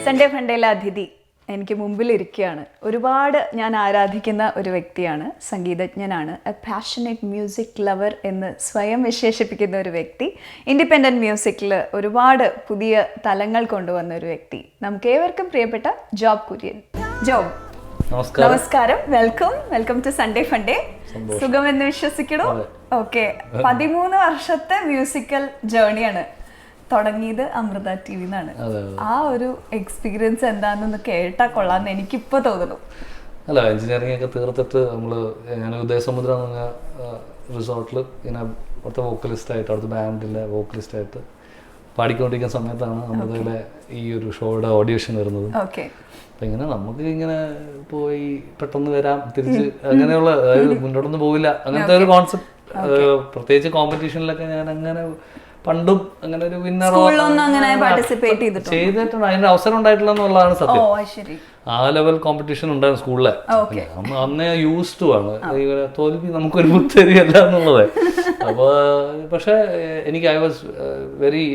Sunday ഫണ്ടേയിലെ അതിഥി എനിക്ക് മുമ്പിലിരിക്കുകയാണ്. ഒരുപാട് ഞാൻ ആരാധിക്കുന്ന ഒരു വ്യക്തിയാണ്, സംഗീതജ്ഞനാണ്, എ പാഷനേറ്റ് മ്യൂസിക് ലവർ എന്ന് സ്വയം വിശേഷിപ്പിക്കുന്ന ഒരു വ്യക്തി, ഇൻഡിപെൻഡൻറ്റ് മ്യൂസിക്കിൽ ഒരുപാട് പുതിയ തലങ്ങൾ കൊണ്ടുവന്ന ഒരു വ്യക്തി, നമുക്ക് ഏവർക്കും പ്രിയപ്പെട്ട ജോബ് കുര്യൻ. ജോബ്, നമസ്കാരം, വെൽക്കം ടു സൺഡേ ഫണ്ടേ. സുഖമെന്ന് വിശ്വസിക്കണോ? ഓക്കെ, 13 വർഷത്തെ മ്യൂസിക്കൽ ജേർണിയാണ്. തുടങ്ങിയത് അമൃത ടി വി എന്നാണ്. ആ ഒരു എക്സ്പീരിയൻസ് എന്താണെന്ന് കേട്ടാൽ കൊള്ളാന്ന് എനിക്കിപ്പോ തോന്നുന്നു. അല്ല, എഞ്ചിനീയറിംഗ് ഒക്കെ തീർത്തിട്ട് ഞാൻ ഉദയസമുദ്ര എന്ന് പറഞ്ഞ റിസോർട്ടിൽ ഇങ്ങനെ അവിടുത്തെ വോക്കലിസ്റ്റായിട്ട്, അവിടുത്തെ ബാൻഡിലെ വോക്കലിസ്റ്റായിട്ട് പാടിക്കൊണ്ടിരിക്കുന്ന സമയത്താണ് അമൃതയുടെ ഈ ഒരു ഷോയുടെ ഓഡിഷൻ വരുന്നത്. അപ്പം ഇങ്ങനെ നമുക്ക് ഇങ്ങനെ പോയി പെട്ടെന്ന് വരാം, തിരിച്ച് അങ്ങനെയുള്ള മുന്നോട്ടൊന്നും പോവില്ല, അങ്ങനത്തെ ഒരു കോൺസെപ്റ്റ്. പ്രത്യേകിച്ച് കോമ്പറ്റീഷനിലൊക്കെ ഞാൻ അങ്ങനെ പണ്ടും അങ്ങനെ ഒരു വിന്നറോ ചെയ്തിട്ടുണ്ട്, അതിന്റെ അവസരം ഉണ്ടായിട്ടില്ല എന്നുള്ളതാണ് സത്യം. ആ ലെവൽ കോമ്പറ്റീഷൻ ഉണ്ടായിരുന്നു സ്കൂളിലെ. അന്നേ യൂസ് ടു ആണ്, തോൽവി നമുക്കൊരു ബുദ്ധരിയല്ല എന്നുള്ളത്. അപ്പോൾ പക്ഷേ എനിക്ക് ഐ വാസ് വെരി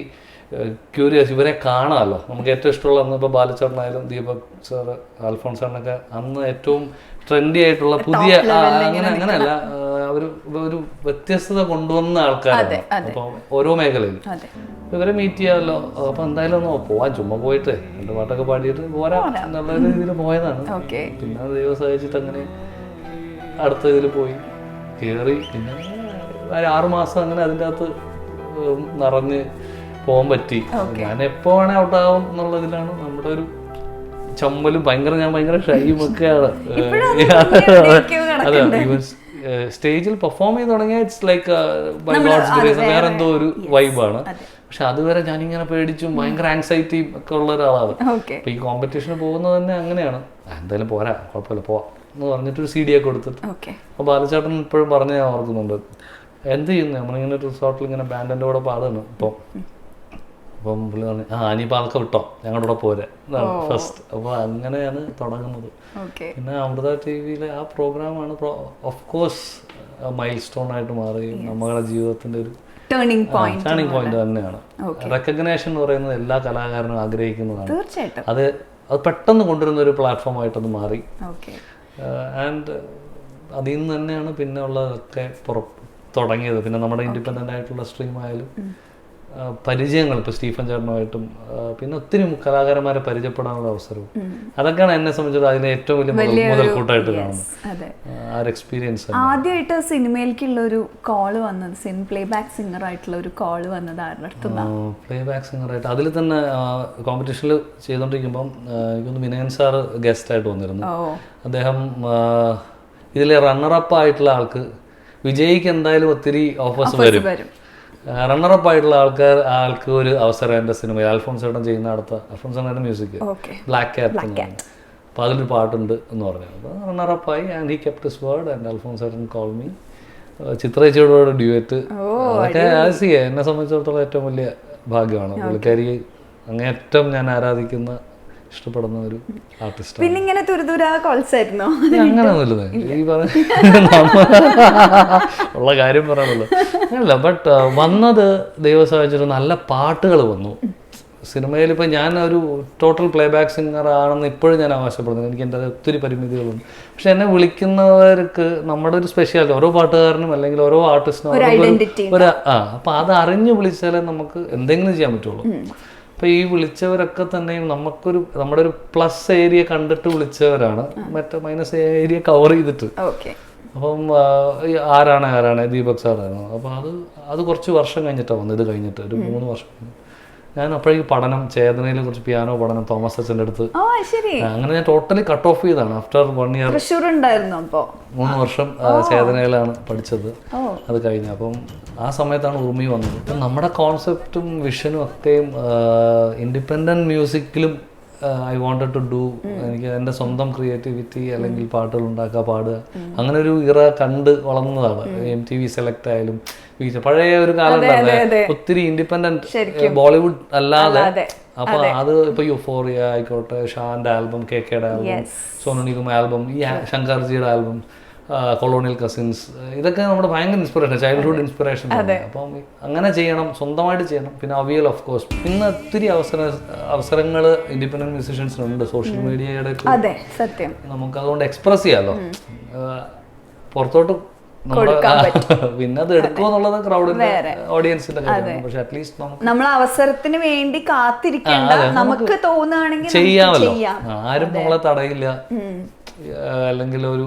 ക്യൂരിയസ്, ഇവരെ കാണാമല്ലോ. നമുക്ക് ഏറ്റവും ഇഷ്ടമുള്ള അന്ന് ഇപ്പോൾ ബാലചേട്ടനായാലും ദീപക് സാർ, അൽഫോൺസ് സാറിനൊക്കെ അന്ന് ഏറ്റവും ട്രെൻഡി ആയിട്ടുള്ള പുതിയ അങ്ങനെയല്ല, ഒരു വ്യത്യസ്തത കൊണ്ടുവന്ന ആൾക്കാരാണ്. അപ്പോൾ ഓരോ മേഖലയിൽ ഇവരെ മീറ്റ് ചെയ്യാമല്ലോ. അപ്പൊ എന്തായാലും ഒന്ന് പോവാൻ, ചുമ്മാ പോയിട്ട് 2 പാട്ടൊക്കെ പാടിയിട്ട് പോരാ എന്നുള്ള രീതിയിൽ പോയതാണ്. പിന്നെ ദൈവം സഹായിച്ചിട്ട് അങ്ങനെ അടുത്ത ഇതിൽ പോയി കയറി. പിന്നെ 6 മാസം അങ്ങനെ അതിൻ്റെ അകത്ത് നിറഞ്ഞ് പോകാൻ പറ്റി. ഞാൻ എപ്പോ വേണേ ഔട്ടാവും എന്നുള്ളതിലാണ് നമ്മുടെ ഒരു ചമ്മലും. ഞാൻ ഭയങ്കര ഷൈയും ഒക്കെയാണ്. അതെ, ഈവൻ സ്റ്റേജിൽ പെർഫോം ചെയ്ത് തുടങ്ങിയാൽ it's like by God's grace, വേറെ എന്തോ ഒരു വൈബാണ്. പക്ഷെ അതുവരെ ഞാനിങ്ങനെ പേടിച്ചും ഭയങ്കര ആങ്സൈറ്റിയും ഒക്കെ ഉള്ള ഒരാളാണ്. അപ്പൊ ഈ കോമ്പറ്റീഷന് പോകുന്നത് തന്നെ അങ്ങനെയാണ്. എന്തായാലും പോരാ, കുഴപ്പമില്ല, പോവാം എന്ന് പറഞ്ഞിട്ടൊരു CD ഒക്കെ കൊടുത്തിട്ട്. അപ്പൊ ബാലചേട്ടൻ ഇപ്പോഴും പറഞ്ഞ് ഞാൻ ഓർക്കുന്നുണ്ട്, എന്ത് ചെയ്യുന്നു, നമ്മളിങ്ങനെ ഒരു റിസോർട്ടിൽ ഇങ്ങനെ ബാൻഡിൻ്റെ കൂടെ പാടുന്നു. അപ്പം പുള്ളി പറഞ്ഞു, ഇനിയിപ്പോൾ അതൊക്കെ വിട്ടോ, ഞങ്ങളുടെ കൂടെ പോരെ ഫസ്റ്റ്. അപ്പോൾ അങ്ങനെയാണ് തുടങ്ങുന്നത്. പിന്നെ അമൃത ടി വിയിലെ ആ പ്രോഗ്രാമാണ് ഓഫ് കോഴ്സ് മൈൽ സ്റ്റോൺ ആയിട്ട് മാറി. നമ്മുടെ ജീവിതത്തിന്റെ ഒരു ടേണിംഗ് പോയിന്റ് തന്നെയാണ്. റെക്കഗ്നേഷൻ എന്ന് പറയുന്നത് എല്ലാ കലാകാരനും ആഗ്രഹിക്കുന്നതാണ്. അത് പെട്ടെന്ന് കൊണ്ടുവരുന്ന ഒരു പ്ലാറ്റ്ഫോം ആയിട്ടത് മാറി. ആൻഡ് അതിൽ നിന്ന് തന്നെയാണ് പിന്നെ ഉള്ളതൊക്കെ തുടങ്ങിയത്. പിന്നെ നമ്മുടെ ഇൻഡിപെൻഡൻ്റ് ആയിട്ടുള്ള സ്ട്രീം ആയാലും പരിചയങ്ങൾ, ഇപ്പോൾ സ്റ്റീഫൻ ചേട്ടനുമായിട്ടും പിന്നെ ഒത്തിരി കലാകാരന്മാരെ പരിചയപ്പെടാനുള്ള അവസരവും, അതൊക്കെയാണ് എന്നെ സംബന്ധിച്ചിടത്തോളം അതിലെ ഏറ്റവും വലിയ മുതൽക്കൂട്ടായിട്ട് കാണുന്നത്. ആ ഒരു എക്സ്പീരിയൻസ്. ആദ്യമായിട്ട് സിനിമയിലേക്കുള്ള ഒരു കോള് വന്നത്, പ്ലേബാക്ക് സിംഗർ ആയിട്ടുള്ള ഒരു കോള് വന്നത് ആരുടെ അടുത്തുനിന്നാണ്? പ്ലേബാക്ക് സിംഗറായിട്ട് അതിൽ തന്നെ കോമ്പറ്റീഷനിൽ ചെയ്തുകൊണ്ടിരിക്കുമ്പം എനിക്കൊന്ന് വിനയൻ സാറ് ഗസ്റ്റായിട്ട് വന്നിരുന്നു. അദ്ദേഹം ഇതിലെ റണ്ണറപ്പ് ആയിട്ടുള്ള ആൾക്ക് വിജയിക്ക് എന്തായാലും ഒത്തിരി ഓഫേഴ്സ് വരും. റണ്ണറപ്പ് ആയിട്ടുള്ള ആൾക്ക് ഒരു അവസരം എൻ്റെ സിനിമയിൽ അൽഫോൺസ് ചേട്ടൻ ചെയ്യുന്ന അടുത്ത അൽഫോൺസ് ചേട്ടൻ്റെ മ്യൂസിക് ബ്ലാക്ക് ക്യാറ്റ്. അപ്പോൾ അതിലൊരു പാട്ടുണ്ട് എന്ന് പറഞ്ഞു. അപ്പോൾ റണ്ണറപ്പായി and he kept his word and Alphonse ചേട്ടൻ കോൾ മീ. ചിത്രേച്ചിയോട് ഡ്യൂറ്റ്, അതൊക്കെ എന്നെ സംബന്ധിച്ചിടത്തോളം ഏറ്റവും വലിയ ഭാഗ്യമാണ്. പുള്ളിക്കാരി അങ്ങേറ്റം ഞാൻ ആരാധിക്കുന്ന, ഇഷ്ടപ്പെടുന്ന ഒരു ആർട്ടിസ്റ്റ്. പിന്നെ ഇങ്ങനെ കോൾസായിരുന്നോ? അങ്ങനെയൊന്നുമില്ല, ഈ പറഞ്ഞ ഉള്ള കാര്യം പറയാനുള്ളൂ. അങ്ങനല്ല, ബട്ട് വന്നത് ദൈവം സഹായിച്ചിട്ട് നല്ല പാട്ടുകൾ വന്നു സിനിമയിൽ. ഇപ്പം ഞാൻ ഒരു ടോട്ടൽ പ്ലേബാക്ക് സിംഗർ ആണെന്ന് ഇപ്പോഴും ഞാൻ അവകാശപ്പെടുന്നു. എനിക്ക് എൻ്റെ ഒത്തിരി പരിമിതികളുണ്ട്. പക്ഷെ എന്നെ വിളിക്കുന്നവർക്ക് നമ്മുടെ ഒരു സ്പെഷ്യാലിറ്റി, ഓരോ പാട്ടുകാരനും അല്ലെങ്കിൽ ഓരോ ആർട്ടിസ്റ്റിനും ഒരു അപ്പം അത് അറിഞ്ഞ് വിളിച്ചാലേ നമുക്ക് എന്തെങ്കിലും ചെയ്യാൻ പറ്റുള്ളൂ. അപ്പോൾ ഈ വിളിച്ചവരൊക്കെ തന്നെയും നമ്മുടെ ഒരു പ്ലസ് ഏരിയ കണ്ടിട്ട് വിളിച്ചവരാണ്, മറ്റേ മൈനസ് ഏരിയ കവർ ചെയ്തിട്ട്. അപ്പം ആരാണ് ദീപക് സാറായിരുന്നു. അപ്പോൾ അത് കുറച്ച് വർഷം കഴിഞ്ഞിട്ടാണ് വന്നത്. ഇത് കഴിഞ്ഞിട്ട് ഒരു 3 വർഷം ഞാൻ അപ്പോഴേക്ക് പഠനം, ചേതനയിലെ കുറിച്ച് പിയാനോ പഠനം തോമസ് അച്ഛൻ്റെ അടുത്ത്, അങ്ങനെ ഞാൻ ടോട്ടലി കട്ട് ഓഫ് ചെയ്താണ്. ആഫ്റ്റർ 1 ഇയർ 3 വർഷം ചേതനയിലാണ് പഠിച്ചത്. അത് കഴിഞ്ഞു. അപ്പം ആ സമയത്താണ് ഉറുമി വന്നത്. അപ്പം നമ്മുടെ കോൺസെപ്റ്റും വിഷനും ഒക്കെയും ഇൻഡിപെൻഡൻറ്റ് മ്യൂസിക്കിലും ഐ വാണ്ടഡ് ടു ഡു. എനിക്ക് എൻ്റെ സ്വന്തം ക്രിയേറ്റിവിറ്റി, അല്ലെങ്കിൽ പാട്ടുകൾ ഉണ്ടാക്കുക, പാടുക, അങ്ങനെ ഒരു ഇറ കണ്ട് വളർന്നതാണ്. MTV സെലക്ട് ആയാലും പഴയ ഒരു കാലം ഉണ്ടായിരുന്നു, ഒത്തിരി ഇൻഡിപെൻഡന്റ് ബോളിവുഡ് അല്ലാതെ. അപ്പൊ അത് ഇപ്പൊ യുഫോറിയ ആയിക്കോട്ടെ, ഷാന്റെ ആൽബം, KKയുടെ ആൽബം, സോനു നിഗം ആൽബം, ഈ ശങ്കർജിയുടെ ആൽബം, കൊളോണിയൽ കസിൻസ്, ഇതൊക്കെ നമ്മുടെ ഭയങ്കര ഇൻസ്പിറേഷൻ, ചൈൽഡ്ഹുഡ് ഇൻസ്പിറേഷൻ. അപ്പം അങ്ങനെ ചെയ്യണം, സ്വന്തമായിട്ട് ചെയ്യണം. പിന്നെ അവിയൽ ഓഫ് കോഴ്സ്. പിന്നെ ഒത്തിരി അവസരങ്ങൾ ഇൻഡിപെൻഡന്റ് മ്യൂസിഷ്യൻസിനുണ്ട് സോഷ്യൽ മീഡിയയുടെ. അതെ, സത്യം. നമുക്ക് അതുകൊണ്ട് എക്സ്പ്രസ് ചെയ്യാമല്ലോ, പുറത്തോട്ട്. പിന്നെ അത് എടുക്കുമെന്നുള്ളത് ക്രൗഡിന്റെ ഓഡിയൻസിന്റെ കാര്യമാണ്. പക്ഷെ അറ്റ്ലീസ്റ്റ് നമ്മൾ അവസരത്തിന് വേണ്ടി കാത്തിരിക്കേണ്ട, നമുക്ക് തോന്നുകയാണെങ്കിൽ ചെയ്യാമല്ലോ. ആരും നമ്മളെ തടയില്ല. അല്ലെങ്കിൽ ഒരു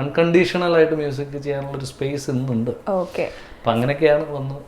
അൺകണ്ടീഷണൽ ആയിട്ട് മ്യൂസിക് ചെയ്യാനുള്ള ഒരു സ്പേസ് ഇന്നുണ്ട്. ഓക്കെ, അപ്പൊ അങ്ങനെയൊക്കെയാണ് വന്നത്.